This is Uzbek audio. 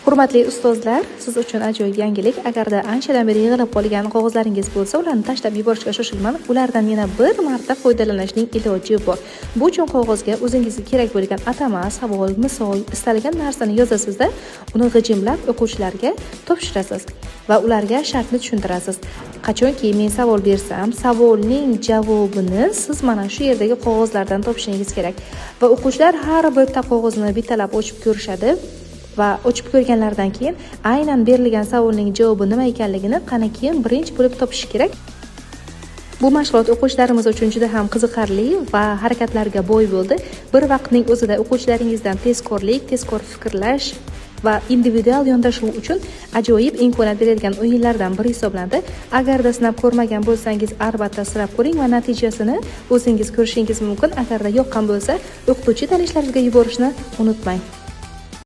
Hurmatli ustozlar, siz uchun ajoyib yangilik. Agarda anchadan beri yig'ilib qolgan qog'ozlaringiz bo'lsa, ularni tashlab yuborishga shoshilmang. Ulardan yana bir marta foydalanishning iloji bor. Bu uchun qog'ozga o'zingizga kerak bo'lgan atama, savol, misol, istalgan narsani yozasizda, uni g'ijimlab o'quvchilarga topshirasiz va ularga shartni tushuntirasiz. Qachonki men savol bersam, savolning javobini siz mana shu yerdagi qog'ozlardan topishingiz kerak va o'quvchilar har bitta qog'ozni bittalab ochib ko'rishadi. Va ochib ko'rganlaridan keyin aynan berilgan savolning javobi nima ekanligini qani keyin birinchi bo'lib topish kerak. Bu mashg'ulot o'quvchilarimiz uchun juda ham qiziqarli va harakatlarga boy bo'ldi. Bir vaqtning o'zida o'quvchilaringizdan tezkor fikrlash va individual yondashuv uchun ajoyib imkoniyat beradigan o'yinlardan biri hisoblanadi. Agarda sinab ko'rmagan bo'lsangiz, albatta sinab ko'ring va natijasini o'zingiz ko'rishingiz mumkin. Agarda yoqqan bo'lsa, o'qituvchi tanishlaringizga yuborishni unutmang.